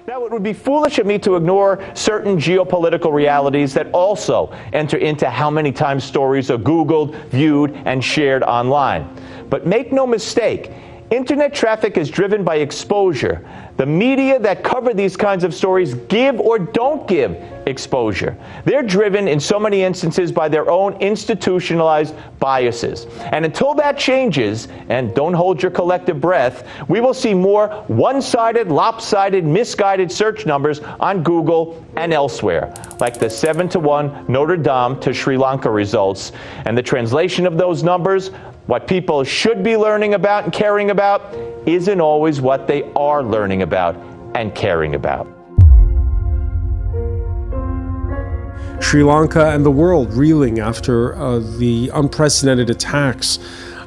Now, it would be foolish of me to ignore certain geopolitical realities that also enter into how many times stories are Googled, viewed, and shared online. But make no mistake, internet traffic is driven by exposure. The media that cover these kinds of stories give or don't give exposure. They're driven in so many instances by their own institutionalized biases. And until that changes, and don't hold your collective breath, we will see more one-sided, lopsided, misguided search numbers on Google and elsewhere, like the 7-1 Notre Dame to Sri Lanka results. And the translation of those numbers, what people should be learning about and caring about, isn't always what they are learning about and caring about. Sri Lanka and the world reeling after the unprecedented attacks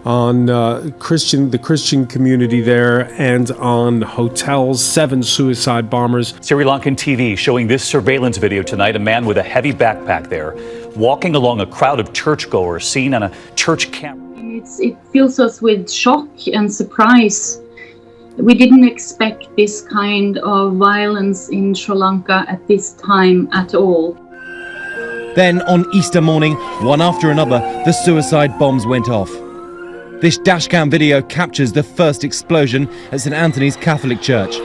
on the Christian community there and on hotels, 7 suicide bombers. Sri Lankan TV showing this surveillance video tonight, a man with a heavy backpack there, walking along a crowd of churchgoers seen on a church camera. It fills us with shock and surprise. We didn't expect this kind of violence in Sri Lanka at this time at all. Then on Easter morning, one after another, the suicide bombs went off. This dashcam video captures the first explosion at St. Anthony's Catholic Church.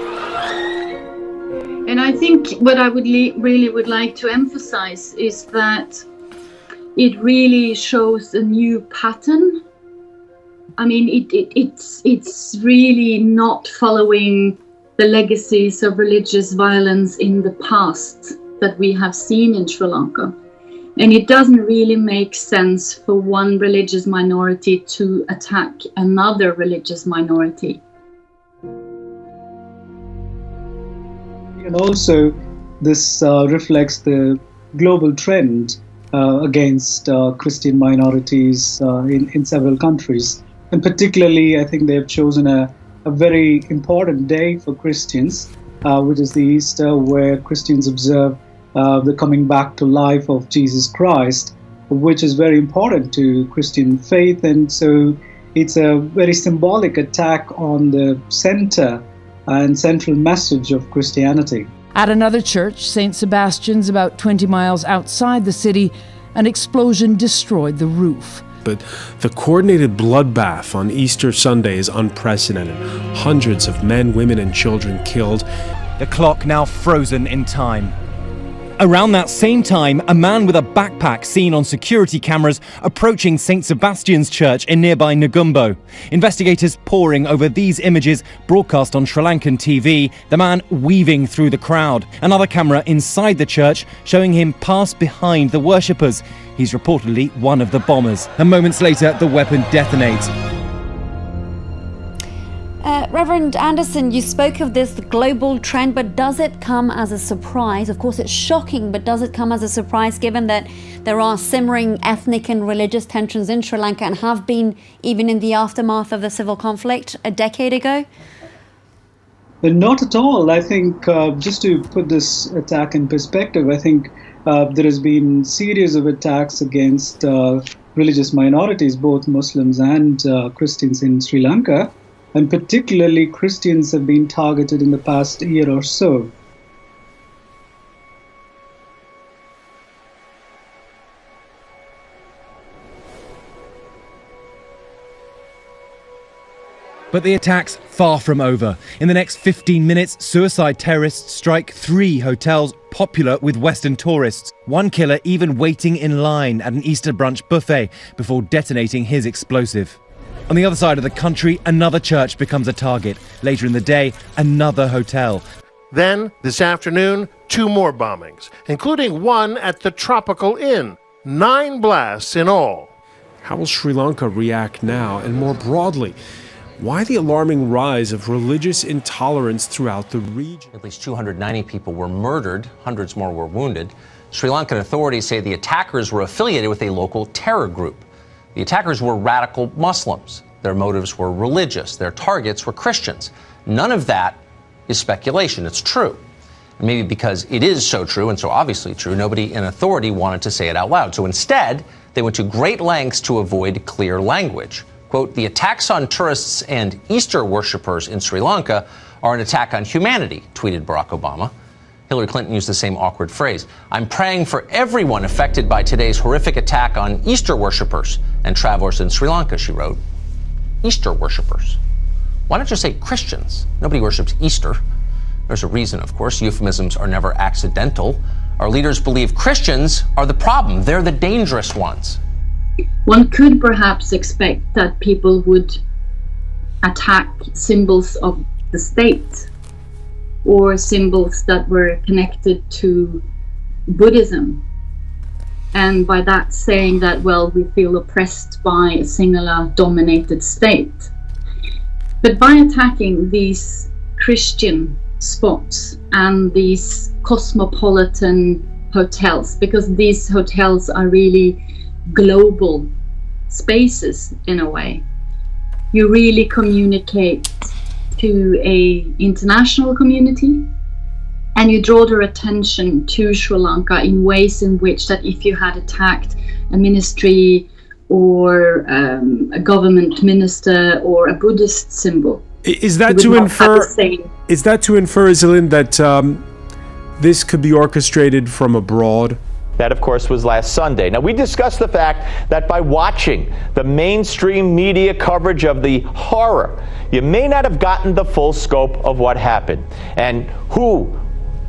And I think what I really would like to emphasize is that it really shows a new pattern. I mean, it's really not following the legacies of religious violence in the past that we have seen in Sri Lanka. And it doesn't really make sense for one religious minority to attack another religious minority. And also, this reflects the global trend against Christian minorities in several countries. And particularly, I think they have chosen a very important day for Christians, which is the Easter, where Christians observe the coming back to life of Jesus Christ, which is very important to Christian faith. And so it's a very symbolic attack on the center and central message of Christianity. At another church, St. Sebastian's, about 20 miles outside the city, an explosion destroyed the roof. But the coordinated bloodbath on Easter Sunday is unprecedented. Hundreds of men, women, and children killed. The clock now frozen in time. Around that same time, a man with a backpack seen on security cameras approaching St. Sebastian's Church in nearby Negumbo. Investigators poring over these images broadcast on Sri Lankan TV, the man weaving through the crowd. Another camera inside the church showing him pass behind the worshippers. He's reportedly one of the bombers. And moments later, the weapon detonates. Reverend Anderson, you spoke of this global trend, but does it come as a surprise? Of course, it's shocking, but does it come as a surprise given that there are simmering ethnic and religious tensions in Sri Lanka and have been even in the aftermath of the civil conflict a decade ago? Not at all. I think just to put this attack in perspective, I think there has been a series of attacks against religious minorities, both Muslims and Christians in Sri Lanka. And particularly Christians have been targeted in the past year or so. But the attack's far from over. In the next 15 minutes, suicide terrorists strike 3 hotels popular with Western tourists. One killer even waiting in line at an Easter brunch buffet before detonating his explosive. On the other side of the country, another church becomes a target. Later in the day, another hotel. Then, this afternoon, 2 more bombings, including one at the Tropical Inn. 9 blasts in all. How will Sri Lanka react now? And more broadly, why the alarming rise of religious intolerance throughout the region? At least 290 people were murdered, hundreds more were wounded. Sri Lankan authorities say the attackers were affiliated with a local terror group. The attackers were radical Muslims. Their motives were religious. Their targets were Christians. None of that is speculation. It's true. And maybe because it is so true and so obviously true, nobody in authority wanted to say it out loud. So instead, they went to great lengths to avoid clear language. Quote, the attacks on tourists and Easter worshippers in Sri Lanka are an attack on humanity, tweeted Barack Obama. Hillary Clinton used the same awkward phrase. I'm praying for everyone affected by today's horrific attack on Easter worshippers and travelers in Sri Lanka, she wrote. Easter worshippers. Why not just say Christians? Nobody worships Easter. There's a reason, of course. Euphemisms are never accidental. Our leaders believe Christians are the problem. They're the dangerous ones. One could perhaps expect that people would attack symbols of the state or symbols that were connected to Buddhism. And by that saying that, well, we feel oppressed by a singular dominated state. But by attacking these Christian spots and these cosmopolitan hotels, because these hotels are really global spaces in a way, you really communicate to a international community, and you draw their attention to Sri Lanka in ways in which that if you had attacked a ministry or a government minister or a Buddhist symbol, is that to infer? Is that to infer, Iselin, that this could be orchestrated from abroad? That, of course, was last Sunday. Now, we discussed the fact that by watching the mainstream media coverage of the horror, you may not have gotten the full scope of what happened and who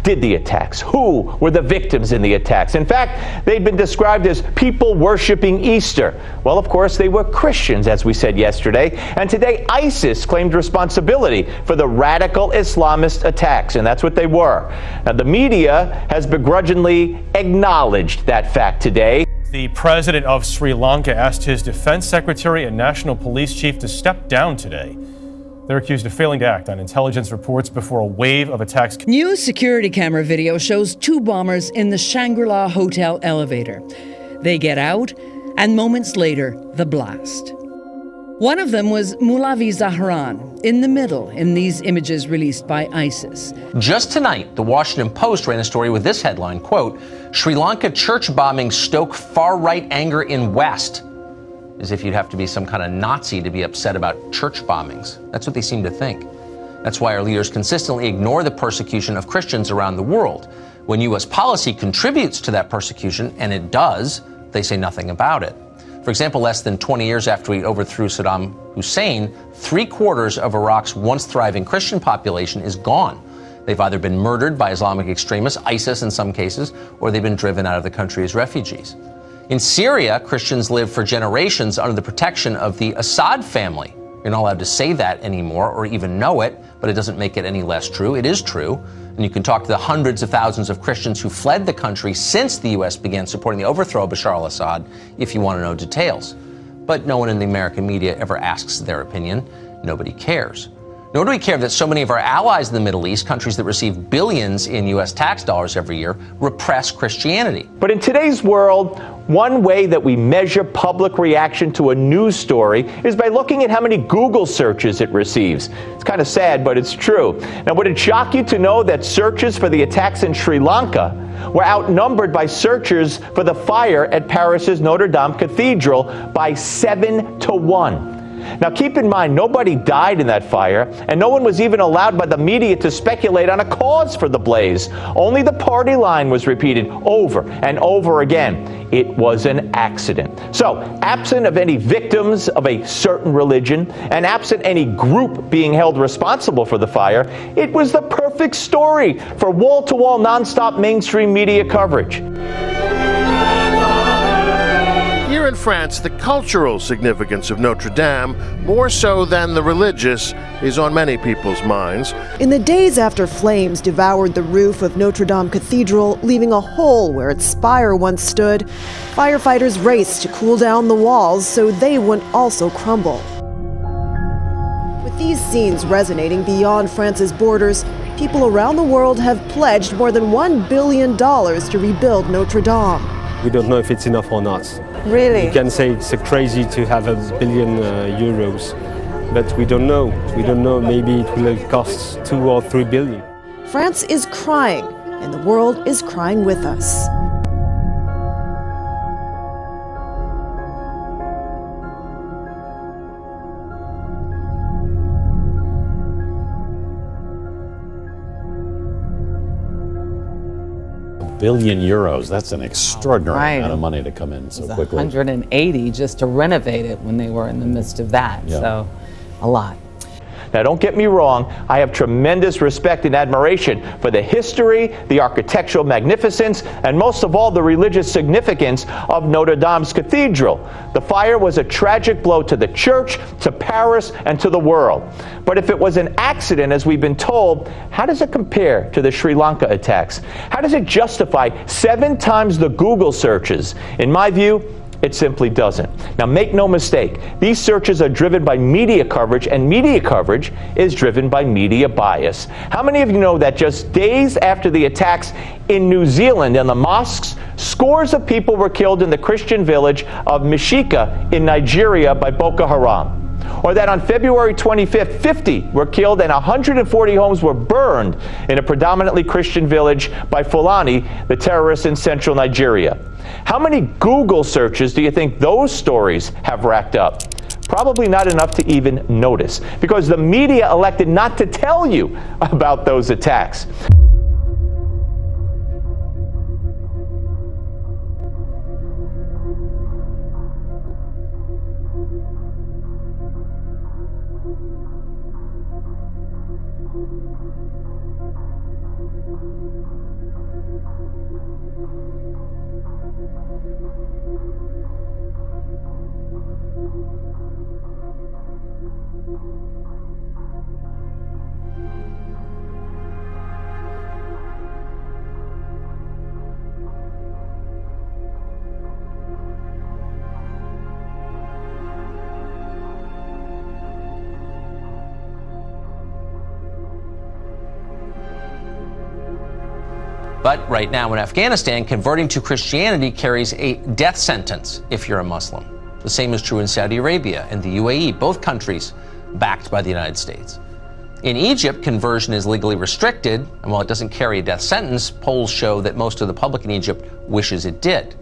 did the attacks, who were the victims in the attacks. In fact, they'd been described as people worshiping Easter. Well, of course, they were Christians, as we said yesterday, and today ISIS claimed responsibility for the radical Islamist attacks, and that's what they were. Now, the media has begrudgingly acknowledged that fact today. The president of Sri Lanka asked his defense secretary and national police chief to step down today. They're accused of failing to act on intelligence reports before a wave of attacks. New security camera video shows two bombers in the Shangri-La Hotel elevator. They get out, and moments later, the blast. One of them was Moulavi Zahran, in the middle in these images released by ISIS. Just tonight, the Washington Post ran a story with this headline, quote, Sri Lanka church bombings stoke far-right anger in West. As if you'd have to be some kind of Nazi to be upset about church bombings. That's what they seem to think. That's why our leaders consistently ignore the persecution of Christians around the world. When U.S. policy contributes to that persecution, and it does, they say nothing about it. For example, less than 20 years after we overthrew Saddam Hussein, 3/4 of Iraq's once thriving Christian population is gone. They've either been murdered by Islamic extremists, ISIS in some cases, or they've been driven out of the country as refugees. In Syria, Christians lived for generations under the protection of the Assad family. You're not allowed to say that anymore or even know it, but it doesn't make it any less true. It is true. And you can talk to the hundreds of thousands of Christians who fled the country since the U.S. began supporting the overthrow of Bashar al-Assad if you want to know details. But no one in the American media ever asks their opinion. Nobody cares. Nor do we care that so many of our allies in the Middle East, countries that receive billions in U.S. tax dollars every year, repress Christianity. But in today's world, one way that we measure public reaction to a news story is by looking at how many Google searches it receives. It's kind of sad, but it's true. Now, would it shock you to know that searches for the attacks in Sri Lanka were outnumbered by searchers for the fire at Paris's Notre Dame Cathedral by 7-1? Now, keep in mind, nobody died in that fire, and no one was even allowed by the media to speculate on a cause for the blaze. Only the party line was repeated over and over again. It was an accident. So, absent of any victims of a certain religion, and absent any group being held responsible for the fire, it was the perfect story for wall-to-wall, nonstop mainstream media coverage. Here in France, the cultural significance of Notre Dame, more so than the religious, is on many people's minds. In the days after flames devoured the roof of Notre Dame Cathedral, leaving a hole where its spire once stood, firefighters raced to cool down the walls so they wouldn't also crumble. With these scenes resonating beyond France's borders, people around the world have pledged more than $1 billion to rebuild Notre Dame. We don't know if it's enough or not. Really? You can say it's crazy to have €1 billion, but we don't know. We don't know, maybe it will cost 2 or 3 billion. France is crying, and the world is crying with us. billion euros. That's an extraordinary amount of money to come in so quickly. 180 just to renovate it when they were in the midst of that. Yeah. So, a lot. Now, don't get me wrong, I have tremendous respect and admiration for the history, the architectural magnificence, and most of all, the religious significance of Notre Dame's cathedral. The fire was a tragic blow to the church, to Paris, and to the world. But if it was an accident, as we've been told, how does it compare to the Sri Lanka attacks? How does it justify 7 times the Google searches? In my view, it simply doesn't. Now, make no mistake, these searches are driven by media coverage, and media coverage is driven by media bias. How many of you know that just days after the attacks in New Zealand in the mosques, scores of people were killed in the Christian village of Mishika in Nigeria by Boko Haram? Or that on February 25th, 50 were killed and 140 homes were burned in a predominantly Christian village by Fulani, the terrorists in central Nigeria? How many Google searches do you think those stories have racked up? Probably not enough to even notice, because the media elected not to tell you about those attacks. But right now in Afghanistan, converting to Christianity carries a death sentence if you're a Muslim. The same is true in Saudi Arabia and the UAE, both countries backed by the United States. In Egypt, conversion is legally restricted, and while it doesn't carry a death sentence, polls show that most of the public in Egypt wishes it did.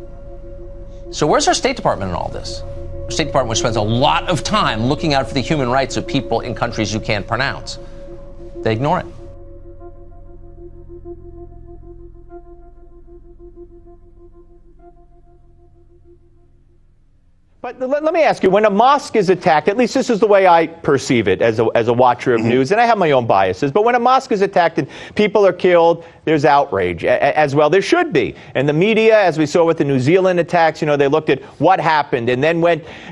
So where's our State Department in all this? Our State Department, which spends a lot of time looking out for the human rights of people in countries you can't pronounce. They ignore it. But let me ask you, when a mosque is attacked, at least this is the way I perceive it as a watcher of news, and I have my own biases, but when a mosque is attacked and people are killed, there's outrage, as well there should be. And the media, as we saw with the New Zealand attacks, you know, they looked at what happened and then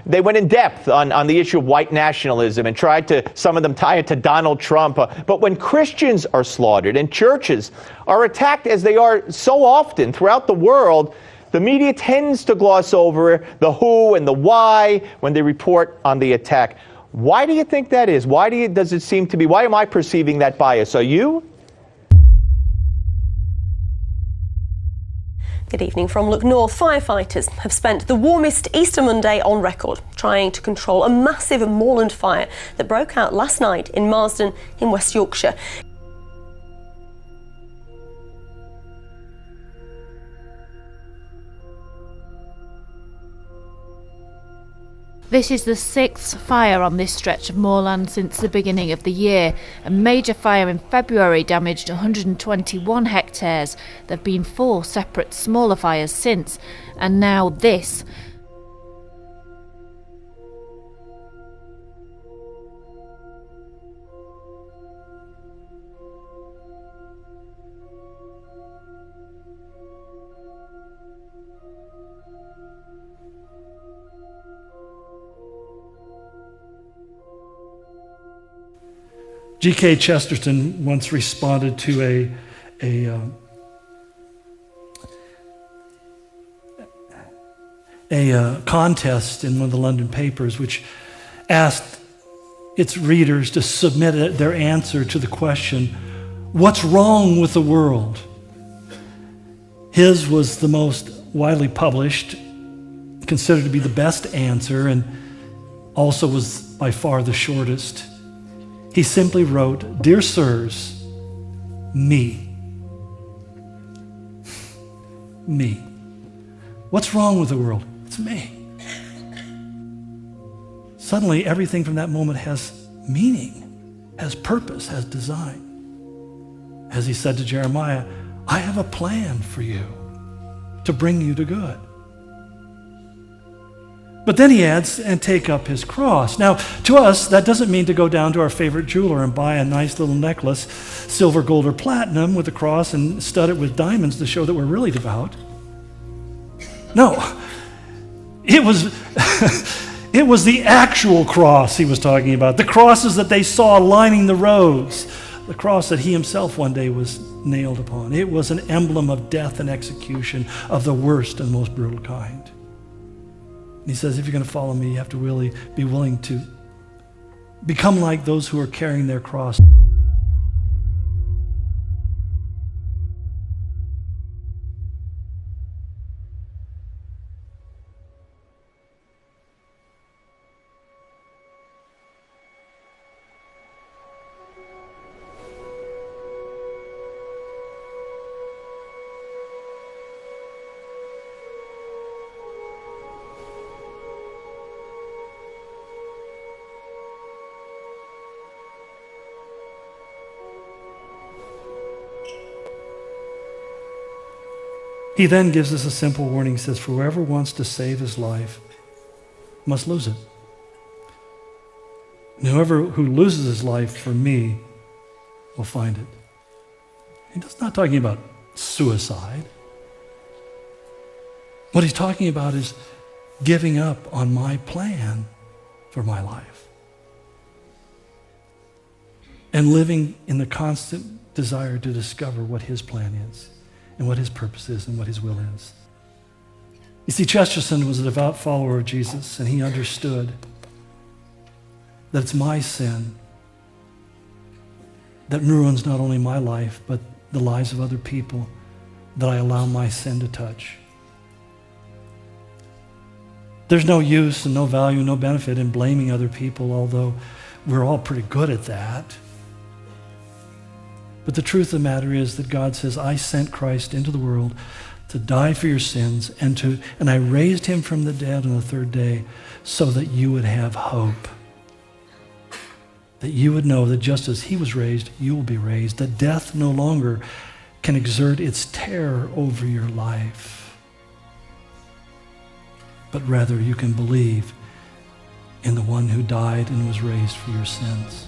they went in depth on the issue of white nationalism and tried to, some of them tie it to Donald Trump. But when Christians are slaughtered and churches are attacked, as they are so often throughout the world, the media tends to gloss over the who and the why when they report on the attack. Why do you think that is? Why does it seem to be? Why am I perceiving that bias? Are you? Good evening from Look North. Firefighters have spent the warmest Easter Monday on record trying to control a massive moorland fire that broke out last night in Marsden in West Yorkshire. This is the 6th fire on this stretch of moorland since the beginning of the year. A major fire in February damaged 121 hectares. There have been 4 separate smaller fires since, and now this. G.K. Chesterton once responded to a contest in one of the London papers, which asked its readers to submit their answer to the question, "What's wrong with the world?" His was the most widely published, considered to be the best answer, and also was by far the shortest. He simply wrote, "Dear sirs, me. Me. What's wrong with the world? It's me." Suddenly, everything from that moment has meaning, has purpose, has design. As he said to Jeremiah, I have a plan for you to bring you to good. But then he adds, and take up his cross. Now, to us, that doesn't mean to go down to our favorite jeweler and buy a nice little necklace, silver, gold, or platinum with a cross and stud it with diamonds to show that we're really devout. No, it was it was the actual cross he was talking about. The crosses that they saw lining the roads. The cross that he himself one day was nailed upon. It was an emblem of death and execution of the worst and most brutal kind. And he says, if you're going to follow me, you have to really be willing to become like those who are carrying their cross. He then gives us a simple warning. He says, for whoever wants to save his life must lose it. And whoever who loses his life for me will find it. He's not talking about suicide. What he's talking about is giving up on my plan for my life and living in the constant desire to discover what his plan is and what his purpose is and what his will is. You see, Chesterton was a devout follower of Jesus, and he understood that it's my sin that ruins not only my life, but the lives of other people that I allow my sin to touch. There's no use and no value, no benefit in blaming other people, although we're all pretty good at that. But the truth of the matter is that God says, I sent Christ into the world to die for your sins, and I raised him from the dead on the third day so that you would have hope. That you would know that just as he was raised, you will be raised. That death no longer can exert its terror over your life. But rather you can believe in the one who died and was raised for your sins.